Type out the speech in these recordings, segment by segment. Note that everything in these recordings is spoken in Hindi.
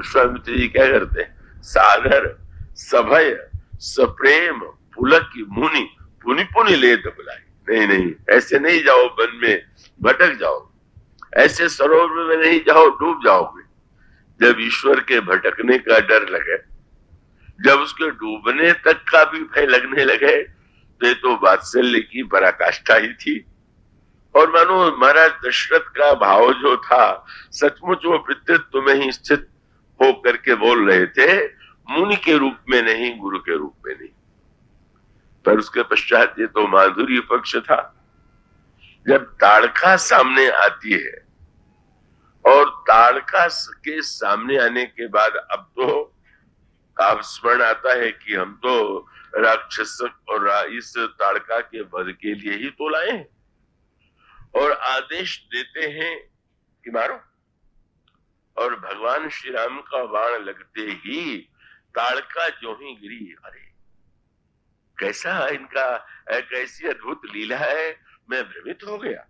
विश्वामित्र जी क्या करते हैं, सागर सभय सप्रेम पुलक की मुनि पुनि पुनि ले बुलाई। नहीं नहीं, ऐसे नहीं जाओ, वन में भटक जाओ, ऐसे सरोवर में नहीं जाओ, डूब जाओगे। जब ईश्वर के भटकने का डर लगे, जब उसके डूबने तक का भी भय लगने लगे, तो ये तो वात्सल्य की पराकाष्ठा ही थी। और मानो महाराज दशरथ का भाव जो था, सचमुच वो पितृत्व में ही स्थित हो करके बोल रहे थे, मुनि के रूप में नहीं, गुरु के रूप में नहीं। पर उसके पश्चात ये तो माधुर्य पक्ष था, जब ताड़का सामने आती है, और ताड़का के सामने आने के बाद अब तो आप स्मरण आता है कि हम तो राक्षस और इस ताड़का के वध के लिए ही तो लाए हैं, और आदेश देते हैं कि मारो। और भगवान श्री राम का बाण लगते ही ताड़का जो ही गिरी, अरे कैसा इनका, कैसी अद्भुत लीला है, मैं भ्रमित हो गया।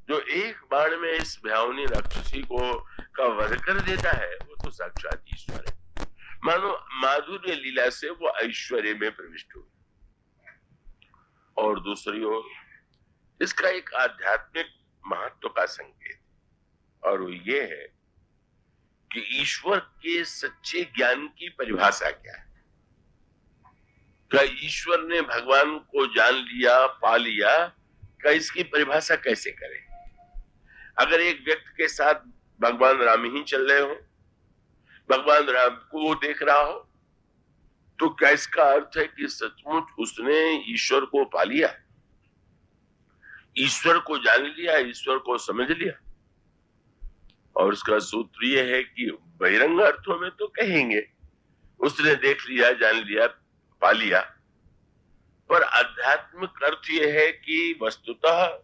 जो एक बाण में इस भयावनी राक्षसी को का वध कर देता है, वो तो साक्षात ईश्वर है। मानो माधुर्य लीला से वो ऐश्वर्य में प्रविष्ट हुए। और दूसरी ओर इसका एक आध्यात्मिक महत्व का संकेत, और वो ये है कि ईश्वर के सच्चे ज्ञान की परिभाषा क्या है। क्या ईश्वर ने भगवान को जान लिया, पा लिया, क्या इसकी परिभाषा कैसे करें। अगर एक व्यक्ति के साथ भगवान राम ही चल रहे हो, भगवान राम को वो देख रहा हो, तो क्या इसका अर्थ है कि सचमुच उसने ईश्वर को पा लिया, ईश्वर को जान लिया, ईश्वर को समझ लिया। और उसका सूत्र यह है कि बहिरंग अर्थों में तो कहेंगे उसने देख लिया, जान लिया, पा लिया, पर आध्यात्मिक अर्थ यह है कि वस्तुतः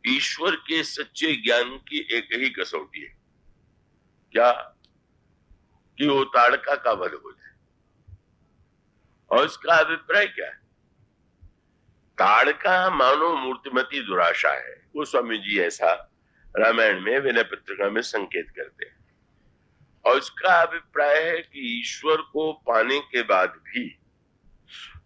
ईश्वर के सच्चे ज्ञान की एक ही कसौटी है, क्या कि वो ताड़का का वध हो जाए। और इसका अभिप्राय क्या है, ताड़का मानो मूर्तिमती दुराशा है। वो स्वामी जी ऐसा रामायण में विनय पत्रिका में संकेत करते हैं। और इसका अभिप्राय है कि ईश्वर को पाने के बाद भी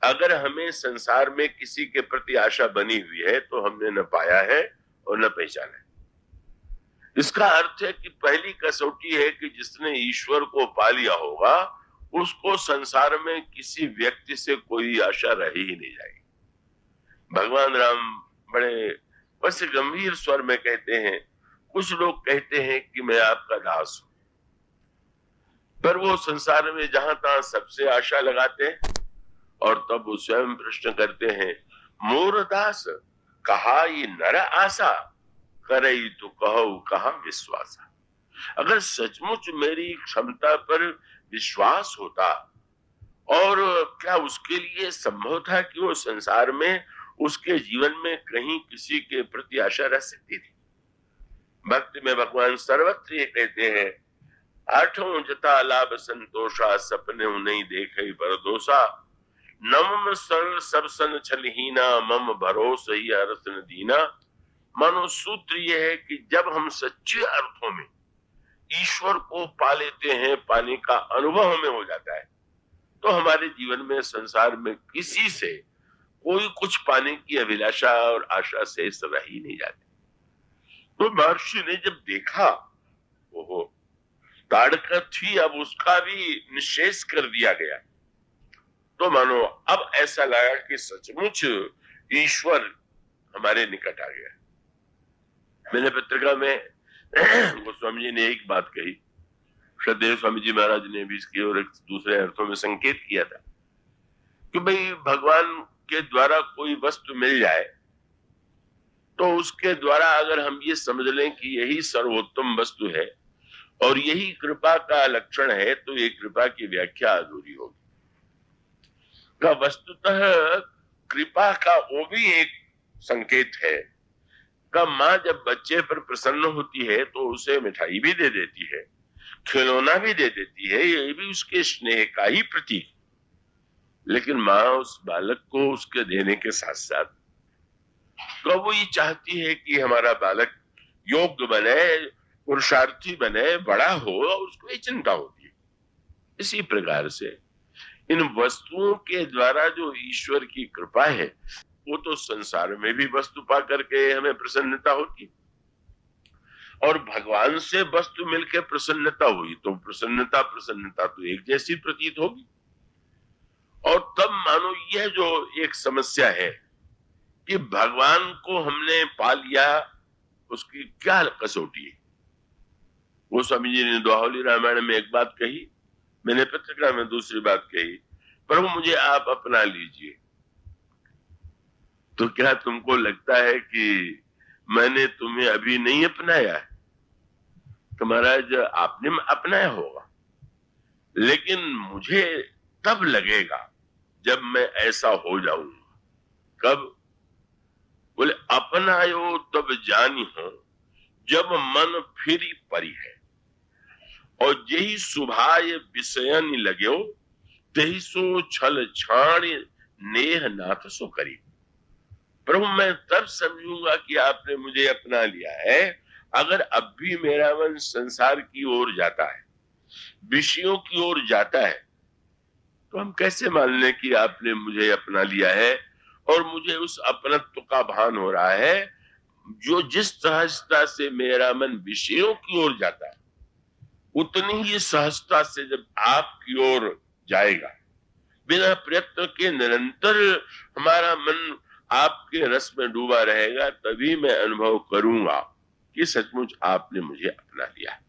अगर हमें संसार में किसी के प्रति आशा बनी हुई है, तो हमने न पाया है और न पहचाना है। इसका अर्थ है कि पहली कसौटी है कि जिसने ईश्वर को पा लिया होगा, उसको संसार में किसी व्यक्ति से कोई आशा रही ही नहीं जाएगी। भगवान राम बड़े बस गंभीर स्वर में कहते हैं, कुछ लोग कहते हैं कि मैं आपका दास हूं, पर वो संसार में जहां तहां सबसे आशा लगाते हैं। और तब वो स्वयं प्रश्न करते हैं, मोर दास कहा ये नर आशा, करई तो कहो कहा विश्वासा। अगर सचमुच मेरी क्षमता पर विश्वास होता, और क्या उसके लिए संभव था कि वो संसार में उसके जीवन में कहीं किसी के प्रति आशा रह सकती थी। भक्ति में भगवान सर्वत्र ये कहते हैं, आठों जता लाभ संतोषा, सपने नहीं देखे बरदोसा, नम सरल सब सन छलहीना, मम भरोस ही अरस न दीना। मानो सूत्र यह है कि जब हम सच्चे अर्थों में ईश्वर को पा लेते हैं, पाने का अनुभव हमें हो जाता है, तो हमारे जीवन में संसार में किसी से कोई कुछ पाने की अभिलाषा और आशा से रह ही नहीं जाती। तो महर्षि ने जब देखा, ओहो ताड़का थी, अब उसका भी निषेध कर दिया गया, तो मानो अब ऐसा लगा कि सचमुच ईश्वर हमारे निकट आ गया। मैंने पत्रिका में गोस्वामी जी ने एक बात कही, श्रद्धेय स्वामी जी महाराज ने भी इसकी और दूसरे अर्थों में संकेत किया था कि भाई भगवान के द्वारा कोई वस्तु मिल जाए, तो उसके द्वारा अगर हम ये समझ लें कि यही सर्वोत्तम वस्तु है और यही कृपा का लक्षण है, तो ये कृपा की व्याख्या अधूरी होगी। वस्तुतः कृपा का वो भी एक संकेत है का माँ जब बच्चे पर प्रसन्न होती है तो उसे मिठाई भी दे देती है, खिलौना भी दे देती है, ये भी उसके स्नेह का ही प्रतीक। लेकिन माँ उस बालक को उसके देने के साथ साथ तो वो ये चाहती है कि हमारा बालक योग्य बने, पुरुषार्थी बने, बड़ा हो, और उसको ये चिंता होती है। इसी प्रकार से इन वस्तुओं के द्वारा जो ईश्वर की कृपा है, वो तो संसार में भी वस्तु पा करके हमें प्रसन्नता होती, और भगवान से वस्तु मिलकर प्रसन्नता हुई तो प्रसन्नता तो एक जैसी प्रतीत होगी। और तब मानो यह जो एक समस्या है कि भगवान को हमने पा लिया, उसकी क्या कसौटी है। वो स्वामी जी ने दोहावली रामायण में एक बात कही, मैंने पत्रिका में दूसरी बात कही, प्रभु मुझे आप अपना लीजिए। तो क्या तुमको लगता है कि मैंने तुम्हें अभी नहीं अपनाया है? तो महाराज आपने अपनाया होगा, लेकिन मुझे तब लगेगा जब मैं ऐसा हो जाऊंगा। कब? बोले अपनायो तब जानी हो जब मन फिरी परी है, और यही सुभाय विषयन लगे तही सो छल छाण नेह नाथ सो करी। प्रभु मैं तब समझूंगा कि आपने मुझे अपना लिया है अगर अब भी मेरा मन संसार की ओर जाता है, विषयों की ओर जाता है, तो हम कैसे मान लें कि आपने मुझे अपना लिया है। और मुझे उस अपनत्व का भान हो रहा है, जो जिस सहजता से मेरा मन विषयों की ओर जाता है, उतनी ही सहजता से जब आपकी ओर जाएगा, बिना प्रयत्न के निरंतर हमारा मन आपके रस में डूबा रहेगा, तभी मैं अनुभव करूंगा कि सचमुच आपने मुझे अपना लिया।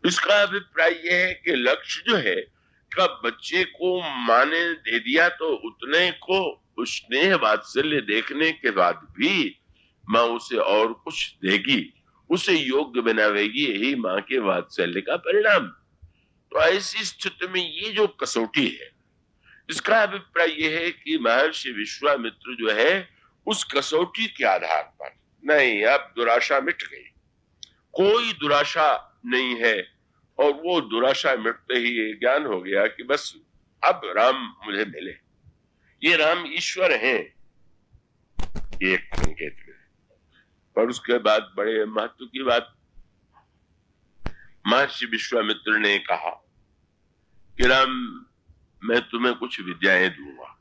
इसका अभिप्राय यह है कि लक्ष्य जो है, कब बच्चे को माँ ने दे दिया तो उतने को उस स्नेह वात्सल्य देखने के बाद भी माँ उसे और कुछ देगी, उसे योग्य बनावेगी, यही माँ के वात्सल्य का परिणाम। तो ऐसी स्थिति में ये जो कसौटी है, इसका अभिप्राय यह है कि महर्षि विश्वामित्र जो है उस कसौटी के आधार पर नहीं, अब दुराशा मिट गई, कोई दुराशा नहीं है, और वो दुराशा मिटते ही ये ज्ञान हो गया कि बस अब राम मुझे मिले, ये राम ईश्वर हैं, एक संकेत में। पर उसके बाद बड़े महत्व की बात, महर्षि विश्वामित्र ने कहा कि राम मैं तुम्हें कुछ विद्याएं दूंगा।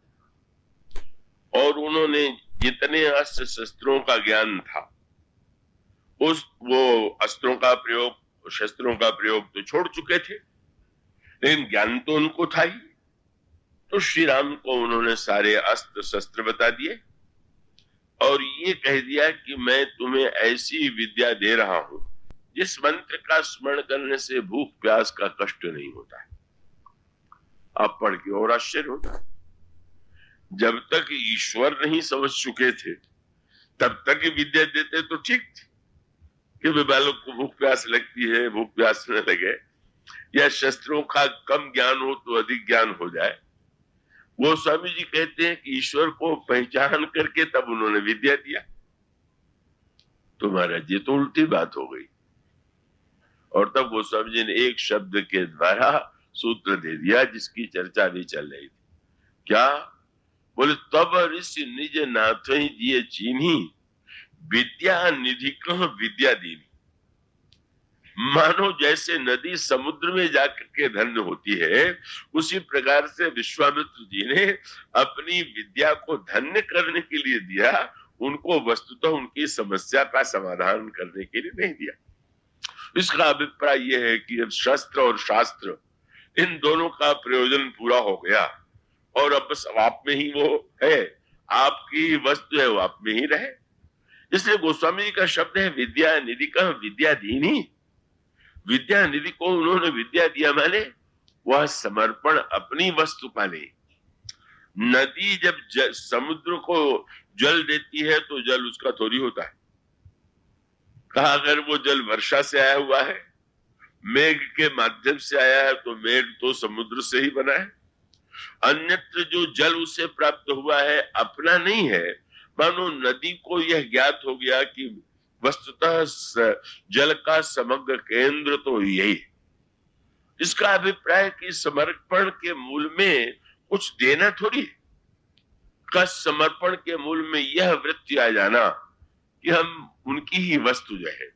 और उन्होंने जितने अस्त्र शस्त्रों का ज्ञान था, उस वो अस्त्रों का प्रयोग, शस्त्रों का प्रयोग तो छोड़ चुके थे, लेकिन ज्ञान तो उनको था ही। तो श्री राम को उन्होंने सारे अस्त्र शस्त्र बता दिए और ये कह दिया कि मैं तुम्हें ऐसी विद्या दे रहा हूं जिस मंत्र का स्मरण करने से भूख प्यास का कष्ट नहीं होता है। आप पढ़ के और आश्चर्य होता है। जब तक ईश्वर नहीं समझ चुके थे तब तक विद्या देते तो ठीक थी कि बालक को भूख प्यास लगती है, भूख प्यास न लगे, या शस्त्रों का कम ज्ञान हो तो अधिक ज्ञान हो जाए। वो स्वामी जी कहते हैं कि ईश्वर को पहचान करके तब उन्होंने विद्या दिया। तो महाराज ये तो उल्टी बात हो गई। और तब वो स्वामी जी ने एक शब्द के द्वारा सूत्र दे दिया जिसकी चर्चा भी चल रही थी। क्या? बोले तब ऋषि निज नाथ ही दिए चीनी विद्या निधि कह विद्या दीनी। मानो जैसे नदी समुद्र में जाकर के धन्य होती है, उसी प्रकार से विश्वामित्र जी ने अपनी विद्या को धन्य करने के लिए दिया, उनको वस्तुतः उनकी समस्या का समाधान करने के लिए नहीं दिया। इसका अभिप्राय यह है कि अब शस्त्र और शास्त्र इन दोनों का प्रयोजन पूरा हो गया और अब बस आप में ही वो है, आपकी वस्तु है वो आप में ही रहे। इसलिए गोस्वामी जी का शब्द है विद्या निधि का विद्या दीनी। विद्या निधि को उन्होंने विद्या दिया, माने वह समर्पण अपनी वस्तु का नहीं। नदी जब समुद्र को जल देती है तो जल उसका थोड़ी होता है। कहा अगर वो जल वर्षा से आया हुआ है, मेघ के माध्यम से आया है, तो मेघ तो समुद्र से ही बना है। अन्यत्र जो जल उसे प्राप्त हुआ है अपना नहीं है। मानो नदी को यह ज्ञात हो गया कि वस्तुतः जल का समग्र केंद्र तो यही है। इसका अभिप्राय कि समर्पण के मूल में कुछ देना थोड़ी है। का समर्पण के मूल में यह वृत्ति आ जाना कि हम उनकी ही वस्तु जो है,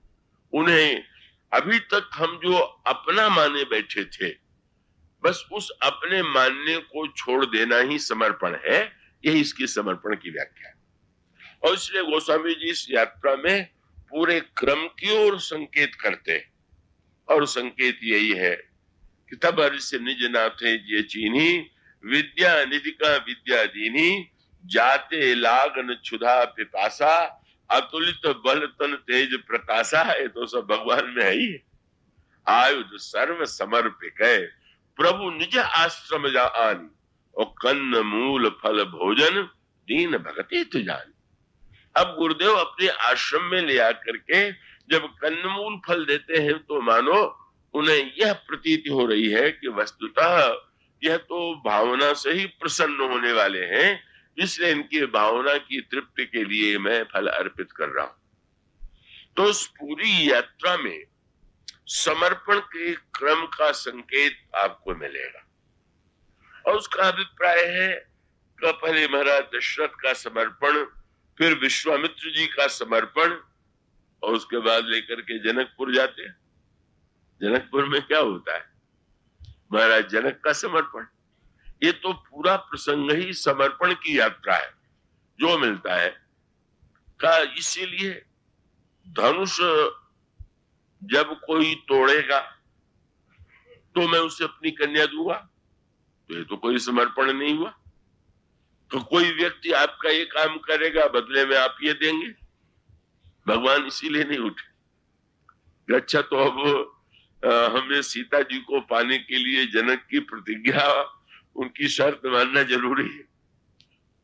उन्हें अभी तक हम जो अपना माने बैठे थे बस उस अपने मानने को छोड़ देना ही समर्पण है। यही इसकी समर्पण की व्याख्या है। और इसलिए गोस्वामी जी इस यात्रा में पूरे क्रम की ओर संकेत करते हैं, और संकेत यही है कि तब हर्ष निज नाथे जे चीनी, विद्या निधि का विद्या दीनी, जाते लागन क्षुधा पिपासा, अतुलित बल तन तेज प्रकाशा। ये तो सब भगवान में है ही। आयुध सर्व समर्पित है, प्रभु निज आश्रम जा आनी, और कन्न मूल फल भोजन दीन भगति तुजानी। अब गुरुदेव अपने आश्रम में ले आकर के जब कन्नमूल फल देते हैं तो मानो उन्हें यह प्रतीति हो रही है कि वस्तुतः यह तो भावना से ही प्रसन्न होने वाले हैं, इसलिए इनकी भावना की तृप्ति के लिए मैं फल अर्पित कर रहा हूं। तो इस पूरी यात्रा में समर्पण के क्रम का संकेत आपको मिलेगा। और उसका अभिप्राय है कि पहले महाराज दशरथ का समर्पण, फिर विश्वामित्र जी का समर्पण, और उसके बाद लेकर के जनकपुर जाते हैं। जनकपुर में क्या होता है? महाराज जनक का समर्पण। ये तो पूरा प्रसंग ही समर्पण की यात्रा है जो मिलता है का। इसीलिए धनुष जब कोई तोड़ेगा तो मैं उसे अपनी कन्या दूंगा, तो ये तो कोई समर्पण नहीं हुआ। तो कोई व्यक्ति आपका ये काम करेगा, बदले में आप ये देंगे। भगवान इसीलिए नहीं उठे। अच्छा, तो अब हमें सीता जी को पाने के लिए जनक की प्रतिज्ञा, उनकी शर्त मानना जरूरी है।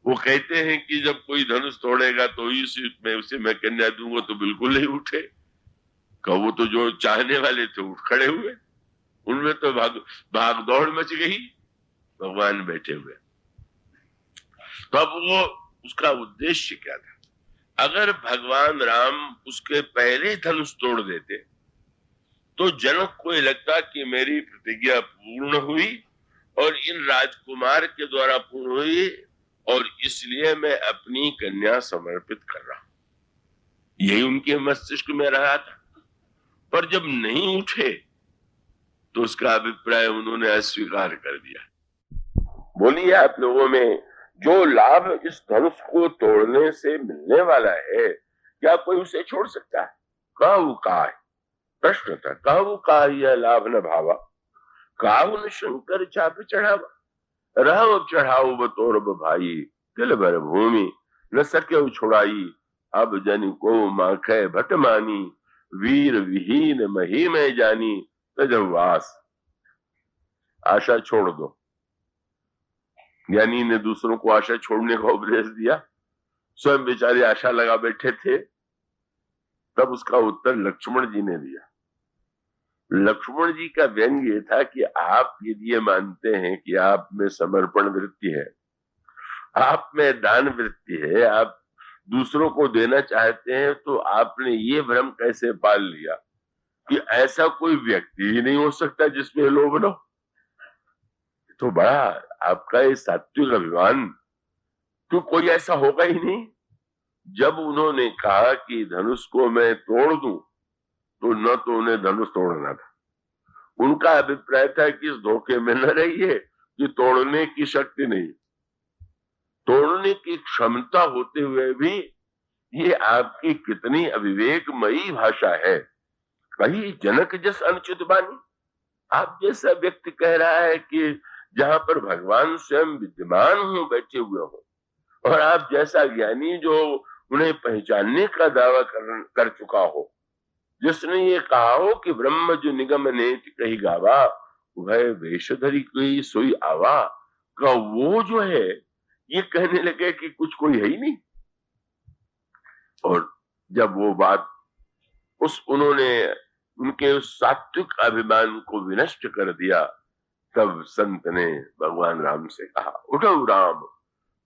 वो कहते हैं कि जब कोई धनुष तोड़ेगा तो उसे मैं कन्या दूंगा, तो बिल्कुल नहीं उठे। वो तो जो चाहने वाले थे उठ खड़े हुए, उनमें तो भाग दौड़ मच गई, भगवान बैठे हुए। तो अब वो उसका उद्देश्य क्या था? अगर भगवान राम उसके पहले धनुष तोड़ देते तो जनक को ये लगता कि मेरी प्रतिज्ञा पूर्ण हुई और इन राजकुमार के द्वारा पूर्ण हुई, और इसलिए मैं अपनी कन्या समर्पित कर रहा हूं। यही उनके मस्तिष्क में रहा था। पर जब नहीं उठे तो उसका अभिप्राय उन्होंने अस्वीकार कर दिया। बोलिए, आप लोगों में जो लाभ इस धनुष को तोड़ने से मिलने वाला है, क्या कोई उसे छोड़ सकता है? कहू का प्रश्न था, कहू का यह लाभ न भावा, काहू न शंकर चाप चढ़ावा, रहो चढ़ाऊ बतौर भाई, तिल भर भूमि न सके छुड़ाई, अब जन को माखे भट मानी, वीर विहीन मही में जानी, तजवास। आशा छोड़ दो। ज्ञानी ने दूसरों को आशा छोड़ने का उपदेश दिया, स्वयं बेचारे आशा लगा बैठे थे। तब उसका उत्तर लक्ष्मण जी ने दिया। लक्ष्मण जी का व्यंग्य ये था कि आप यदि ये मानते हैं कि आप में समर्पण वृत्ति है, आप में दान वृत्ति है, आप दूसरों को देना चाहते हैं, तो आपने ये भ्रम कैसे पाल लिया कि ऐसा कोई व्यक्ति ही नहीं हो सकता जिसमें लोभ न हो? तो बड़ा आपका ये सात्विक अभिमान, तो कोई ऐसा होगा ही नहीं। जब उन्होंने कहा कि धनुष को मैं तोड़ दूं, तो न तो उन्हें धनुष तोड़ना था, उनका अभिप्राय था कि इस धोखे में न रहिए कि तोड़ने की शक्ति नहीं, तोड़ने की क्षमता होते हुए भी ये आपकी कितनी अविवेकमयी भाषा है। कहीं जनक जस अनुचित बानी। आप जैसा व्यक्ति कह रहा है कि जहां पर भगवान स्वयं विद्यमान हो, बैठे हुए हो, और आप जैसा ज्ञानी जो उन्हें पहचानने का दावा कर चुका हो, जिसने ये कहा हो कि ब्रह्म जो निगम नेति कही गावा, वह वेशधरी कोई सोई आवा, का वो जो है ये कहने लगे कि कुछ कोई है ही नहीं। और जब वो बात उन्होंने उनके उस सात्विक अभिमान को विनष्ट कर दिया, तब संत ने भगवान राम से कहा, उठो राम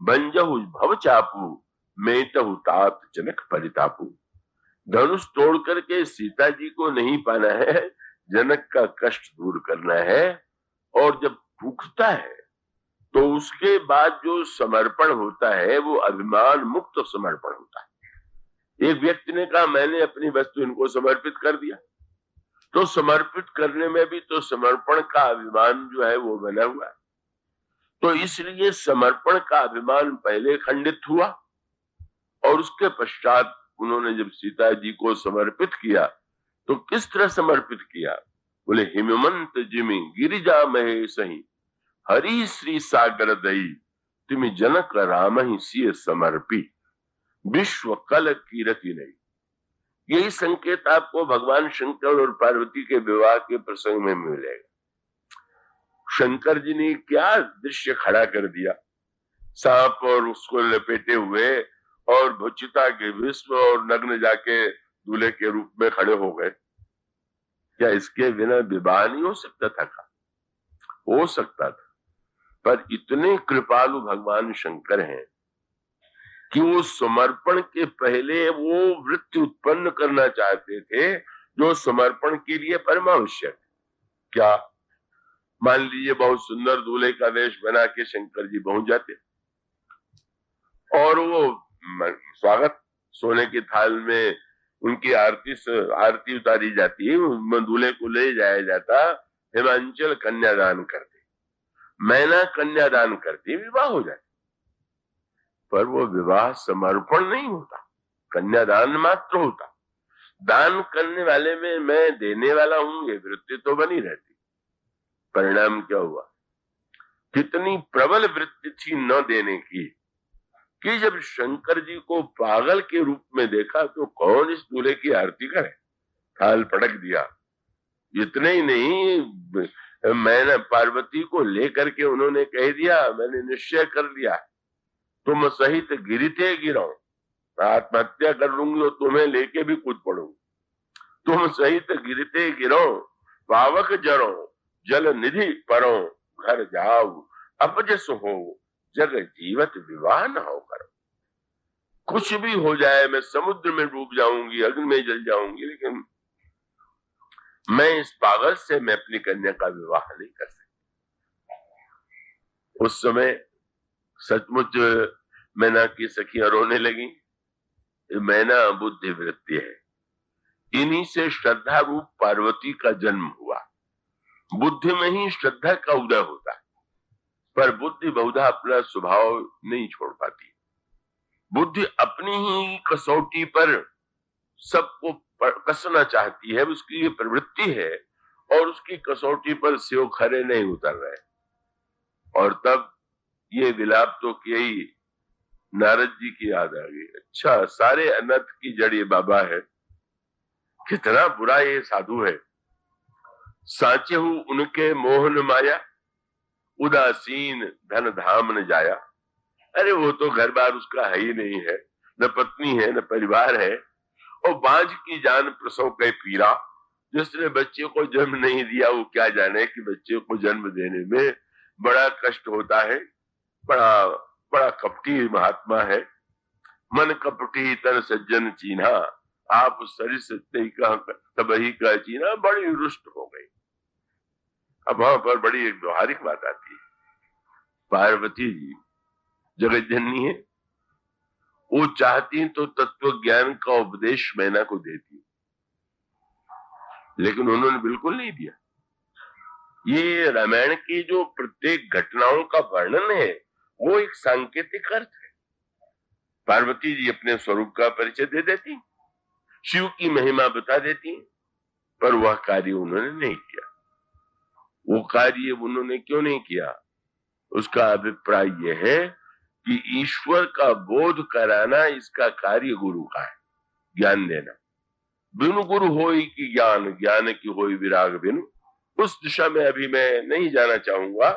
बंजहु भव चापू, मेटहु तात जनक परितापू। धनुष तोड़ करके सीता जी को नहीं पाना है, जनक का कष्ट दूर करना है। और जब भूखता है तो उसके बाद जो समर्पण होता है वो अभिमान मुक्त समर्पण होता है। एक व्यक्ति ने कहा, मैंने अपनी वस्तु इनको समर्पित कर दिया, तो समर्पित करने में भी तो समर्पण का अभिमान जो है वो बना हुआ है। तो इसलिए समर्पण का अभिमान पहले खंडित हुआ और उसके पश्चात उन्होंने जब सीता जी को समर्पित किया तो किस तरह समर्पित किया? बोले हिमवंत जिमि गिरिजा महे सही हरि श्री सागर दई तिमि जनक राम ही सिय समर्पी विश्व कल कीरति नहीं। यही संकेत आपको भगवान शंकर और पार्वती के विवाह के प्रसंग में मिलेगा। शंकर जी ने क्या दृश्य खड़ा कर दिया, सांप और उसको लपेटे हुए और भुचिता के विश्व और नग्न जाके दूल्हे के रूप में खड़े हो गए। क्या इसके बिना विवाह नहीं हो सकता था? हो सकता था, पर इतने कृपालु भगवान शंकर हैं कि वो समर्पण के पहले वो वृत्ति उत्पन्न करना चाहते थे जो समर्पण के लिए परमावश्यक। क्या मान लीजिए बहुत सुंदर दूल्हे का वेश बना के शंकर जी पहुंच जाते और वो स्वागत सोने की थाल में उनकी आरती उतारी जाती है, दूल्हे को ले जाया जाता, हिमांचल कन्यादान करते, मैना कन्यादान करते, विवाह हो जाता। पर वो विवाह समर्पण नहीं होता, कन्यादान मात्र होता। दान करने वाले में मैं देने वाला हूं ये वृत्ति तो बनी रहती। परिणाम क्या हुआ? कितनी प्रबल वृत्ति थी न देने की कि जब शंकर जी को पागल के रूप में देखा तो कौन इस दूल्हे की आरती करे, थाल पटक दिया। इतने ही नहीं, मैंने पार्वती को लेकर के उन्होंने कह दिया, मैंने निश्चय कर लिया तुम सहित गिरते गिरो, आत्महत्या कर लूंगी और तुम्हें लेके भी कूद पड़ूंगी। तुम सहित गिरते गिरो पावक जरो जल निधि परो घर जाओ अपजस हो जग जीवत विवाह न हो करो। कुछ भी हो जाए, मैं समुद्र में डूब जाऊंगी, अग्नि में जल जाऊंगी, लेकिन मैं इस पागल से मैं अपनी कन्या का विवाह नहीं कर सकती। उस समय सचमुच मैना की सखियां रोने लगी। मैना बुद्धि वृत्ति है, इन्हीं से श्रद्धा रूप पार्वती का जन्म हुआ। बुद्धि में ही श्रद्धा का उदय होता है, पर बुद्धि बहुधा अपना स्वभाव नहीं छोड़ पाती। बुद्धि अपनी ही कसौटी पर सबको कसना चाहती है, उसकी ये प्रवृत्ति है और उसकी कसौटी पर सेव खरे नहीं उतर रहे। और तब ये विलाप तो किया ही, नारद जी की याद आ गई। अच्छा, सारे अनर्थ की जड़ ये बाबा है, कितना बुरा ये साधु है। साचे हूं उनके मोहन माया उदासीन धन धाम न जाया। अरे वो तो घर बार उसका है ही नहीं है, न पत्नी है न परिवार है, और बांझ की जान प्रसव के पीरा। जिसने बच्चे को जन्म नहीं दिया वो क्या जाने कि बच्चे को जन्म देने में बड़ा कष्ट होता है। बड़ा बड़ा कपटी महात्मा है। मन कपटी तन सज्जन चीन्हा, आप सरिस तबही का चीना। बड़ी रुष्ट हो गई। अब वहां पर बड़ी एक व्यवहारिक बात आती है। पार्वती जी जगत जननी है, वो चाहती तो तत्व ज्ञान का उपदेश मैना को देती, लेकिन उन्होंने बिल्कुल नहीं दिया। ये रामायण की जो प्रत्येक घटनाओं का वर्णन है वो एक सांकेतिक अर्थ है। पार्वती जी अपने स्वरूप का परिचय दे देती, शिव की महिमा बता देती, पर वह कार्य उन्होंने नहीं किया। वो कार्य उन्होंने क्यों नहीं किया? उसका अभिप्राय यह है कि ईश्वर का बोध कराना इसका कार्य गुरु का है, ज्ञान देना। बिनु गुरु होई की ज्ञान, ज्ञान की होई विराग बिनु। उस दिशा में अभी मैं नहीं जाना चाहूंगा,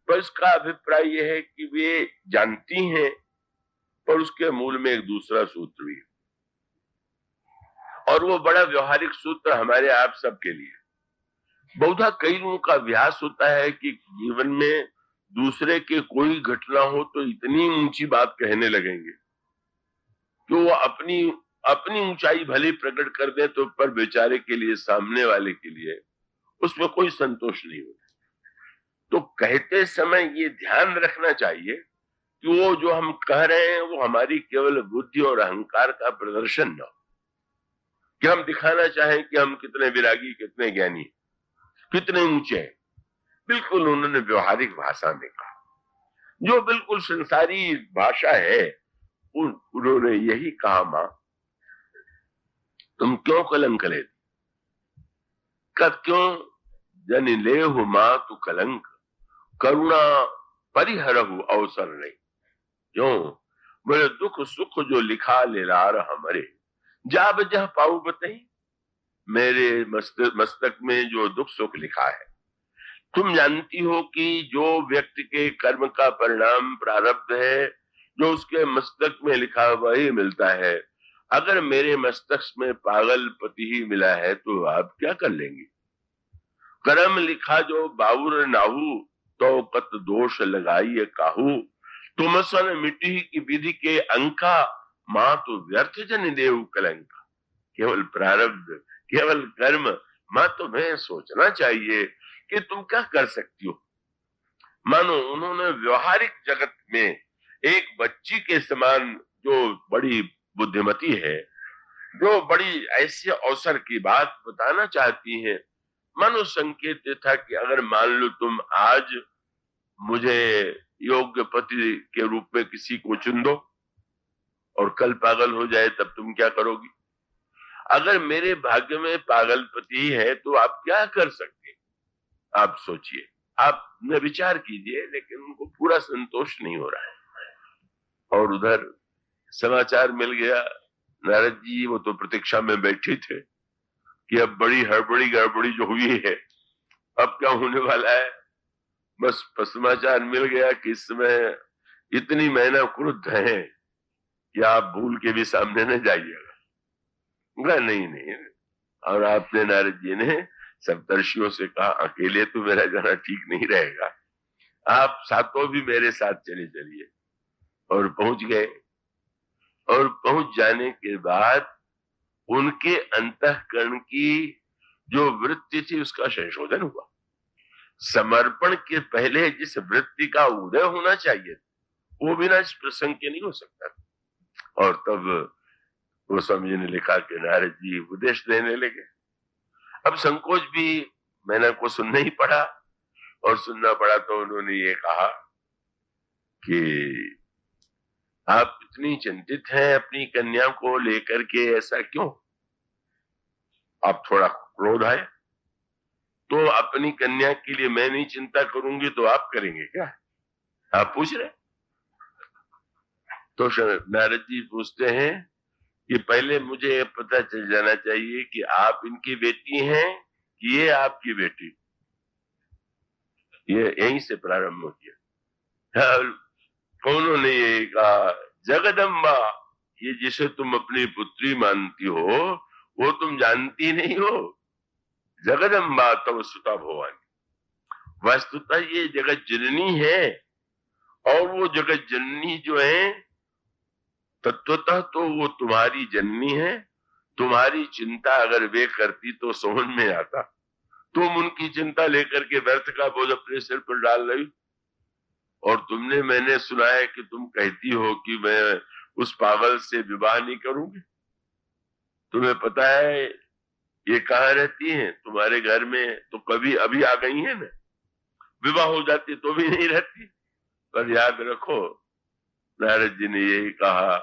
पर इसका अभिप्राय यह है कि वे जानती हैं, पर उसके मूल में एक दूसरा सूत्र भी है, और वो बड़ा व्यवहारिक सूत्र हमारे आप सबके लिए। बहुधा कई लोगों का अभ्यास होता है कि जीवन में दूसरे के कोई घटना हो तो इतनी ऊंची बात कहने लगेंगे कि वो अपनी ऊंचाई भले प्रकट कर दे, तो पर बेचारे के लिए, सामने वाले के लिए उसमें कोई संतोष नहीं होता। तो कहते समय ये ध्यान रखना चाहिए कि वो जो हम कह रहे हैं वो हमारी केवल बुद्धि और अहंकार का प्रदर्शन न हो। कि हम दिखाना चाहें कि हम कितने विरागी, कितने ज्ञानी, कितने ऊंचे हैं। बिल्कुल उन्होंने व्यवहारिक भाषा में कहा, जो बिल्कुल संसारी भाषा है। उन्होंने यही कहा, मां तुम क्यों कलंक लेती, कब क्यों जन ले हो मां तू कलंक, करुणा परिहरहु अवसर नहीं। क्यों मेरे दुख सुख जो लिखा ले लार हमारे, जा बजह पाऊ बताई। मेरे मस्तक में जो दुख सुख लिखा है, तुम जानती हो कि जो व्यक्ति के कर्म का परिणाम प्रारब्ध है, जो उसके मस्तक में लिखा हुआ ही मिलता है। अगर मेरे मस्तक में पागलपति ही मिला है तो आप क्या कर लेंगे। कर्म लिखा जो बाउर नाहू, तो कत दोष लगाइए काहू। तुम सन मिट्टी की विधि के अंका, मां तो व्यर्थ जन देव कलंका। केवल प्रारब्ध, केवल कर्म, मां तुम्हें सोचना चाहिए कि तुम क्या कर सकती हो। मानो उन्होंने व्यवहारिक जगत में एक बच्ची के समान, जो बड़ी बुद्धिमती है, जो बड़ी ऐसे अवसर की बात बताना चाहती है, मानो संकेत था कि अगर मान लो तुम आज मुझे योग्य पति के रूप में किसी को चुन दो और कल पागल हो जाए तब तुम क्या करोगी। अगर मेरे भाग्य में पागल पति है तो आप क्या कर सकते। आप सोचिए, आप न विचार कीजिए, लेकिन उनको पूरा संतोष नहीं हो रहा है। और उधर समाचार मिल गया, नारद जी वो तो प्रतीक्षा में बैठे थे कि अब बड़ी हड़बड़ी गड़बड़ी जो हुई है, अब क्या होने वाला है। बस समाचार मिल गया कि इस समय इतनी मैना क्रुद्ध है कि आप भूल के भी सामने न जाइएगा। नहीं नहीं, और आपने नारद जी ने सप्तर्षियों से कहा, अकेले तो मेरा जाना ठीक नहीं रहेगा, आप सातों भी मेरे साथ चले चलिए। और पहुंच गए, और पहुंच जाने के बाद उनके अंतःकरण की जो वृत्ति थी उसका संशोधन हुआ। समर्पण के पहले जिस वृत्ति का उदय होना चाहिए वो बिना इस प्रसंग के नहीं हो सकता। और तब गोस्वामी जी ने लिखा कि नारद जी उपदेश देने लगे। अब संकोच भी मैंने को सुनना ही पड़ा, और सुनना पड़ा तो उन्होंने ये कहा कि आप इतनी चिंतित हैं अपनी कन्या को लेकर के, ऐसा क्यों। आप थोड़ा क्रोध आए तो अपनी कन्या के लिए मैं नहीं चिंता करूंगी तो आप करेंगे क्या, आप पूछ रहे। तो नारद जी पूछते हैं कि पहले मुझे पता चल जाना चाहिए कि आप इनकी बेटी हैं कि ये आपकी बेटी। ये यहीं से प्रारंभ हो गया। कौनों ने ये कहा, जगदम्बा, ये जिसे तुम अपनी पुत्री मानती हो वो तुम जानती नहीं हो। जगदम्बा तब सुता भवानी, वस्तुतः ये जगत जननी है। और वो जगत जननी जो है तत्वतः तो वो तुम्हारी जननी है। तुम्हारी चिंता अगर वे करती तो समझ में आता। तुम उनकी चिंता लेकर के व्यर्थ का बोझ अपने सिर पर डाल रही। और तुमने, मैंने सुना है कि तुम कहती हो कि मैं उस पागल से विवाह नहीं करूंगी। तुम्हें पता है ये कहाँ रहती हैं, तुम्हारे घर में तो कभी अभी आ गई है ना, विवाह हो जाती तो भी नहीं रहती। पर याद रखो, नारद जी ने यही कहा